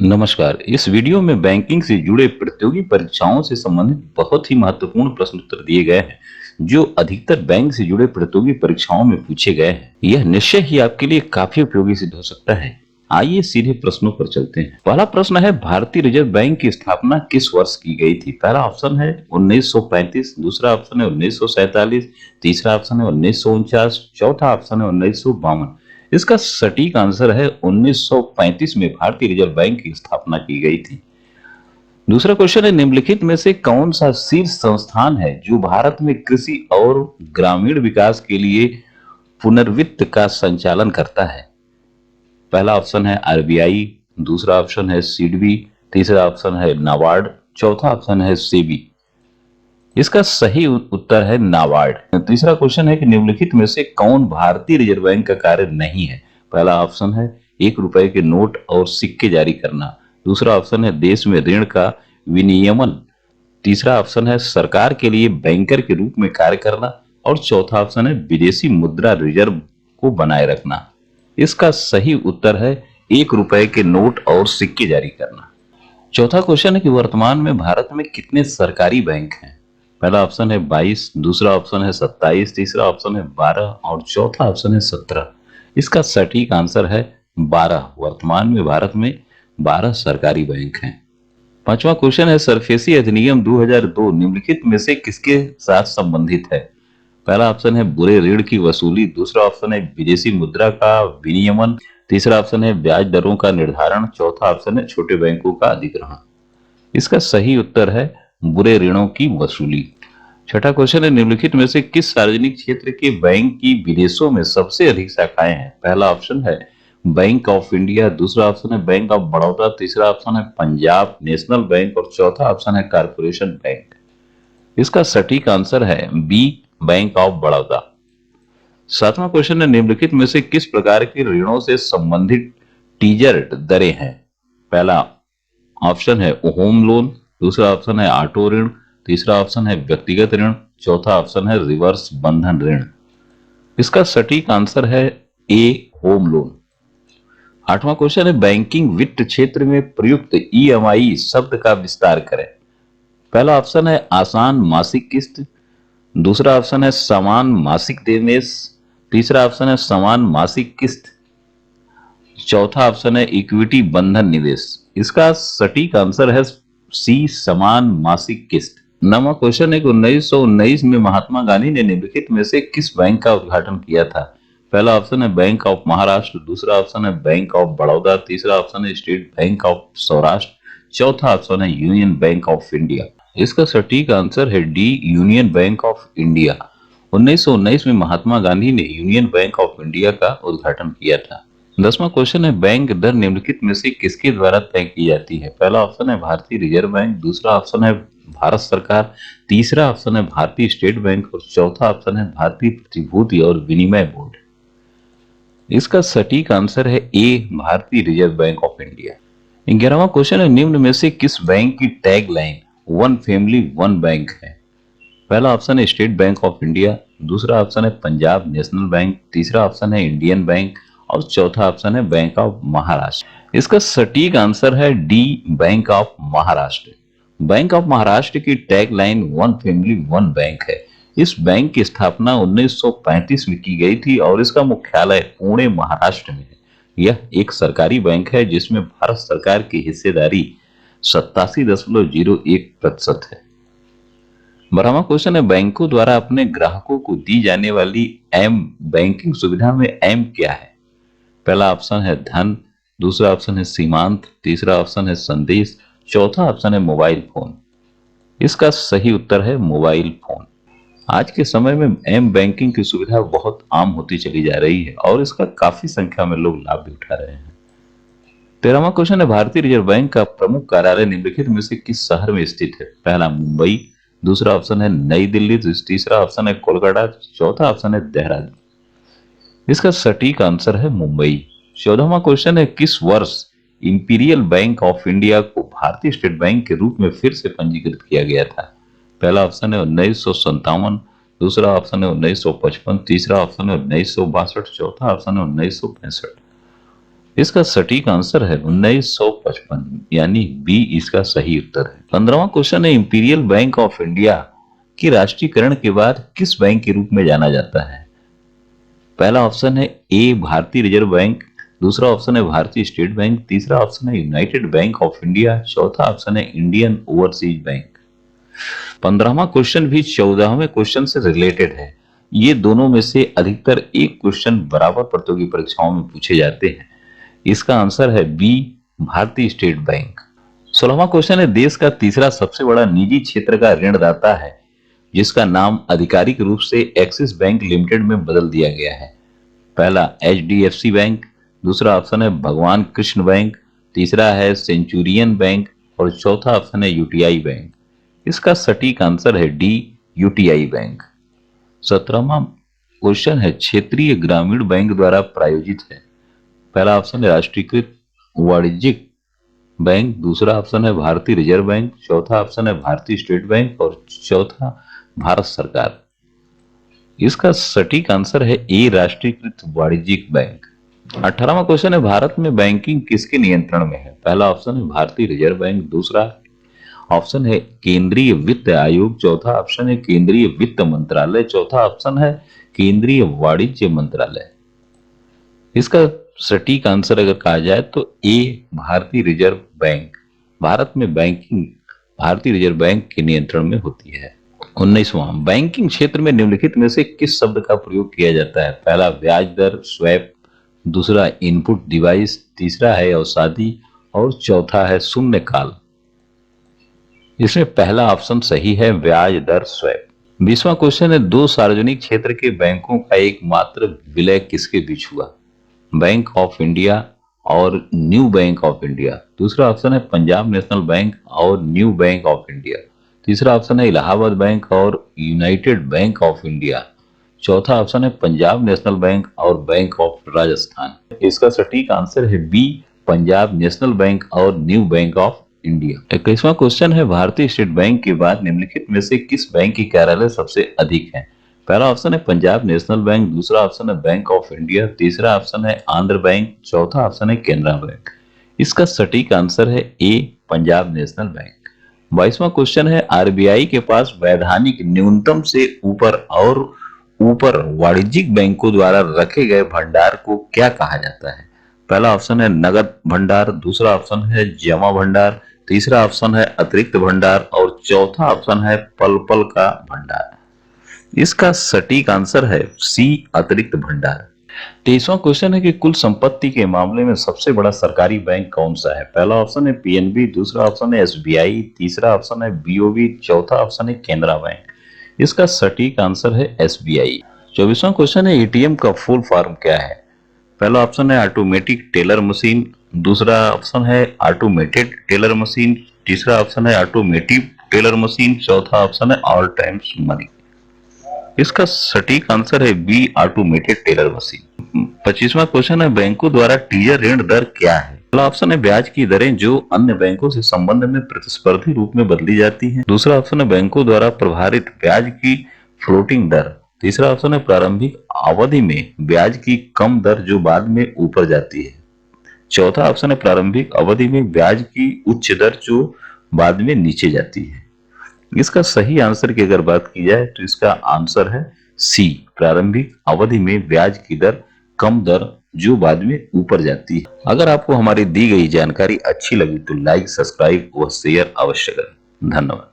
नमस्कार। इस वीडियो में बैंकिंग से जुड़े प्रतियोगी परीक्षाओं से संबंधित बहुत ही महत्वपूर्ण प्रश्न उत्तर दिए गए हैं जो अधिकतर बैंक से जुड़े प्रतियोगी परीक्षाओं में पूछे गए हैं। यह निश्चय ही आपके लिए काफी उपयोगी सिद्ध हो सकता है। आइए सीधे प्रश्नों पर चलते हैं। पहला प्रश्न है, भारतीय रिजर्व बैंक की स्थापना किस वर्ष की गई थी? पहला ऑप्शन है 1935, दूसरा ऑप्शन है 1947, तीसरा ऑप्शन है 1949, चौथा ऑप्शन है 1952। इसका सटीक आंसर है 1935 में भारतीय रिजर्व बैंक की स्थापना की गई थी। दूसरा क्वेश्चन है, निम्नलिखित में से कौन सा शीर्ष संस्थान है जो भारत में कृषि और ग्रामीण विकास के लिए पुनर्वित्त का संचालन करता है? पहला ऑप्शन है आरबीआई, दूसरा ऑप्शन है सिडबी, तीसरा ऑप्शन है नाबार्ड, चौथा ऑप्शन है सेबी। इसका सही उत्तर है नाबार्ड। तीसरा क्वेश्चन है कि निम्नलिखित में से कौन भारतीय रिजर्व बैंक का कार्य नहीं है? पहला ऑप्शन है 1 रुपए के नोट और सिक्के जारी करना, दूसरा ऑप्शन है देश में ऋण का विनियमन, तीसरा ऑप्शन है सरकार के लिए बैंकर के रूप में कार्य करना और चौथा ऑप्शन है विदेशी मुद्रा रिजर्व को बनाए रखना। इसका सही उत्तर है 1 रुपए के नोट और सिक्के जारी करना। चौथा क्वेश्चन है कि वर्तमान में भारत में कितने सरकारी बैंक हैं? पहला ऑप्शन है 22, दूसरा ऑप्शन है 27, तीसरा ऑप्शन है 12 और चौथा ऑप्शन है 17। इसका सटीक आंसर है 12। वर्तमान में भारत में 12 सरकारी बैंक हैं। पांचवा क्वेश्चन है, सरफेसी अधिनियम 2002 निम्नलिखित में से किसके साथ संबंधित है? पहला ऑप्शन है बुरे ऋण की वसूली, दूसरा ऑप्शन है विदेशी मुद्रा का विनियमन, तीसरा ऑप्शन है ब्याज दरों का निर्धारण, चौथा ऑप्शन है छोटे बैंकों का अधिग्रहण। इसका सही उत्तर है बुरे ऋणों की वसूली। छठा क्वेश्चन है, निम्नलिखित में से किस सार्वजनिक क्षेत्र के बैंक की विदेशों में सबसे अधिक शाखाएं हैं? पहला ऑप्शन है बैंक ऑफ इंडिया, दूसरा ऑप्शन है बैंक ऑफ बड़ौदा, तीसरा ऑप्शन है पंजाब नेशनल बैंक और चौथा ऑप्शन है कारपोरेशन बैंक। इसका सटीक आंसर है बी, बैंक ऑफ बड़ौदा। सातवां क्वेश्चन है, निम्नलिखित में से किस प्रकार के ऋणों से संबंधित टीजर दरें हैं? पहला ऑप्शन है होम लोन, दूसरा ऑप्शन है ऑटो ऋण, तीसरा ऑप्शन है व्यक्तिगत ऋण, चौथा ऑप्शन है रिवर्स बंधन ऋण। इसका सटीक आंसर है ए, होम लोन। आठवां क्वेश्चन है, बैंकिंग वित्त क्षेत्र में प्रयुक्त ईएमआई शब्द का विस्तार करें। पहला ऑप्शन है आसान मासिक किस्त, दूसरा ऑप्शन है समान मासिक निवेश, तीसरा ऑप्शन है समान मासिक किस्त, चौथा ऑप्शन है इक्विटी बंधन निवेश। इसका सटीक आंसर है सी, समान मासिक किस्त। नवा क्वेश्चन है कि 1919 में महात्मा गांधी ने निम्नलिखित में से किस बैंक का उद्घाटन किया था? पहला ऑप्शन है बैंक ऑफ महाराष्ट्र, दूसरा ऑप्शन है बैंक ऑफ बड़ौदा, तीसरा ऑप्शन है स्टेट बैंक ऑफ सौराष्ट्र, चौथा ऑप्शन है यूनियन बैंक ऑफ इंडिया। इसका सटीक आंसर है D, union bank of India. 1919 में महात्मा गांधी ने यूनियन बैंक ऑफ इंडिया का उद्घाटन किया था। 10वां क्वेश्चन है, बैंक दर निम्नलिखित में से किसके द्वारा तय की जाती है? पहला ऑप्शन है भारतीय रिजर्व बैंक, दूसरा ऑप्शन है भारत सरकार, तीसरा ऑप्शन है भारतीय स्टेट बैंक और चौथा ऑप्शन है भारतीय प्रतिभूति और विनिमय बोर्ड। इसका सटीक आंसर है ए, भारतीय रिजर्व बैंक ऑफ इंडिया। 11वां क्वेश्चन है, निम्न में से किस बैंक की tag line one family one bank है? पहला ऑप्शन है स्टेट बैंक ऑफ इंडिया, दूसरा ऑप्शन है पंजाब नेशनल बैंक, तीसरा ऑप्शन है इंडियन बैंक और चौथा ऑप्शन है बैंक ऑफ महाराष्ट्र। इसका सटीक आंसर है D, Bank of Maharashtra. Bank of Maharashtra की tag line one family one bank है। इस बैंक की स्थापना 1935 में की गई थी और इसका मुख्यालय पुणे महाराष्ट्र में है। यह एक सरकारी बैंक है जिसमें भारत सरकार की हिस्सेदारी 87.01% है। 12वां क्वेश्चन है, बैंकों द्वारा अपने ग्राहकों को दी जाने वाली एम बैंकिंग सुविधा में एम क्या है? पहला ऑप्शन है धन, दूसरा ऑप्शन है सीमांत, तीसरा ऑप्शन है संदेश, चौथा ऑप्शन है मोबाइल फोन। इसका सही उत्तर है मोबाइल फोन। आज के समय में एम बैंकिंग की सुविधा बहुत आम होती चली जा रही है और इसका काफी संख्या में लोग लाभ भी उठा रहे हैं। 13वां क्वेश्चन है, भारतीय रिजर्व बैंक का प्रमुख कार्यालय निम्नलिखित में से किस शहर में स्थित है? पहला मुंबई, दूसरा ऑप्शन है नई दिल्ली, तीसरा ऑप्शन है कोलकाता, चौथा ऑप्शन है देहरादून। इसका सटीक आंसर है मुंबई। 14वां क्वेश्चन है, किस वर्ष इंपीरियल बैंक ऑफ इंडिया को भारतीय स्टेट बैंक के रूप में फिर से पंजीकृत किया गया था? पहला ऑप्शन है 1957, दूसरा ऑप्शन है 1955, तीसरा ऑप्शन है 1962, चौथा ऑप्शन है 1965। इसका सटीक आंसर है 1955, यानी बी इसका सही उत्तर है। 15वां क्वेश्चन है, इंपीरियल बैंक ऑफ इंडिया की राष्ट्रीयकरण के बाद किस बैंक के रूप में जाना जाता है? पहला ऑप्शन है ए भारतीय रिजर्व बैंक, दूसरा ऑप्शन है भारतीय स्टेट बैंक, तीसरा ऑप्शन है यूनाइटेड बैंक ऑफ इंडिया, चौथा ऑप्शन है इंडियन ओवरसीज बैंक। 15वां क्वेश्चन भी 14वें क्वेश्चन से रिलेटेड है। ये दोनों में से अधिकतर एक क्वेश्चन बराबर प्रतियोगी परीक्षाओं में पूछे जाते हैं। इसका आंसर है बी भारतीय स्टेट बैंक। 16वां क्वेश्चन है, देश का तीसरा सबसे बड़ा निजी क्षेत्र का ऋणदाता है जिसका नाम आधिकारिक रूप से एक्सिस बैंक लिमिटेड में बदल दिया गया है। पहला एचडीएफसी बैंक, दूसरा ऑप्शन है भगवान कृष्ण बैंक, तीसरा है सेंचुरियन बैंक और चौथा ऑप्शन है यूटीआई बैंक। इसका सटीक आंसर है डी यूटीआई बैंक। 17वां क्वेश्चन है, क्षेत्रीय ग्रामीण बैंक द्वारा प्रायोजित है। पहला ऑप्शन है राष्ट्रीयकृत वाणिज्यिक बैंक, दूसरा ऑप्शन है भारतीय रिजर्व बैंक, चौथा ऑप्शन है भारतीय स्टेट बैंक और चौथा भारत सरकार। इसका सटीक आंसर है ए राष्ट्रीयकृत वाणिज्यिक बैंक। 18वां क्वेश्चन है, भारत में बैंकिंग किसके नियंत्रण में है? पहला ऑप्शन है भारतीय रिजर्व बैंक, दूसरा ऑप्शन है केंद्रीय वित्त आयोग, चौथा ऑप्शन है केंद्रीय वित्त मंत्रालय, चौथा ऑप्शन है केंद्रीय वाणिज्य मंत्रालय। इसका सटीक आंसर अगर कहा जाए तो ए भारतीय रिजर्व बैंक। भारत में बैंकिंग भारतीय रिजर्व बैंक के नियंत्रण में होती है। 19वां, बैंकिंग क्षेत्र में निम्नलिखित में से किस शब्द का प्रयोग किया जाता है? पहला ब्याज दर स्वैप, दूसरा इनपुट डिवाइस, तीसरा है अवसादी और चौथा है शून्य काल। इसमें पहला ऑप्शन सही है, ब्याज दर स्वैप। 20वां क्वेश्चन है, दो सार्वजनिक क्षेत्र के बैंकों का एकमात्र विलय किसके बीच हुआ? बैंक ऑफ इंडिया और न्यू बैंक ऑफ इंडिया। दूसरा ऑप्शन है पंजाब नेशनल बैंक और न्यू बैंक ऑफ इंडिया, तीसरा ऑप्शन है इलाहाबाद बैंक और यूनाइटेड बैंक ऑफ इंडिया, चौथा ऑप्शन है पंजाब नेशनल बैंक और बैंक ऑफ राजस्थान। इसका सटीक आंसर है बी पंजाब नेशनल बैंक और न्यू बैंक ऑफ इंडिया। 21वां क्वेश्चन है, भारतीय स्टेट बैंक के बाद निम्नलिखित में से किस बैंक की कार्यालय सबसे अधिक है? पहला ऑप्शन है पंजाब नेशनल बैंक, दूसरा ऑप्शन है बैंक ऑफ इंडिया, तीसरा ऑप्शन है आंध्र बैंक, चौथा ऑप्शन है केनरा बैंक। इसका सटीक आंसर है ए पंजाब नेशनल बैंक। 22वां क्वेश्चन है, आरबीआई के पास वैधानिक न्यूनतम से ऊपर वाणिज्यिक बैंकों द्वारा रखे गए भंडार को क्या कहा जाता है? पहला ऑप्शन है नगद भंडार, दूसरा ऑप्शन है जमा भंडार, तीसरा ऑप्शन है अतिरिक्त भंडार और चौथा ऑप्शन है पल पल का भंडार। इसका सटीक आंसर है सी अतिरिक्त भंडार। 23वां क्वेश्चन है कि कुल संपत्ति के मामले में सबसे बड़ा सरकारी बैंक कौन सा है? पहला ऑप्शन है पीएनबी, दूसरा ऑप्शन है एसबीआई, तीसरा ऑप्शन है बीओबी, चौथा ऑप्शन है केनरा बैंक। इसका सटीक आंसर है एसबीआई। 24वां क्वेश्चन है, एटीएम का फुल फॉर्म क्या है? पहला ऑप्शन है ऑटोमेटिक टेलर मशीन, दूसरा ऑप्शन है ऑटोमेटेड टेलर मशीन, तीसरा ऑप्शन है ऑटोमेटिव टेलर मशीन, चौथा ऑप्शन है ऑल टाइम्स मनी। इसका सटीक आंसर है बी ऑटोमेटेड टेलर मशीन। 25वां क्वेश्चन है, बैंकों द्वारा टीजर ऋण दर क्या है? पहला ऑप्शन है ब्याज की दरें जो अन्य बैंकों से संबंध में प्रतिस्पर्धी रूप में बदली जाती हैं, दूसरा ऑप्शन है बैंकों द्वारा प्रभावित ब्याज की फ्लोटिंग दर, तीसरा ऑप्शन है प्रारंभिक अवधि में ब्याज की कम दर जो बाद में ऊपर जाती है, चौथा ऑप्शन है प्रारंभिक अवधि में ब्याज की उच्च दर जो बाद में नीचे जाती है। इसका सही आंसर की अगर बात की जाए तो इसका आंसर है सी प्रारंभिक अवधि में ब्याज की दर कम दर जो बाद में ऊपर जाती है। अगर आपको हमारी दी गई जानकारी अच्छी लगी तो लाइक, सब्सक्राइब व शेयर अवश्य करें। धन्यवाद।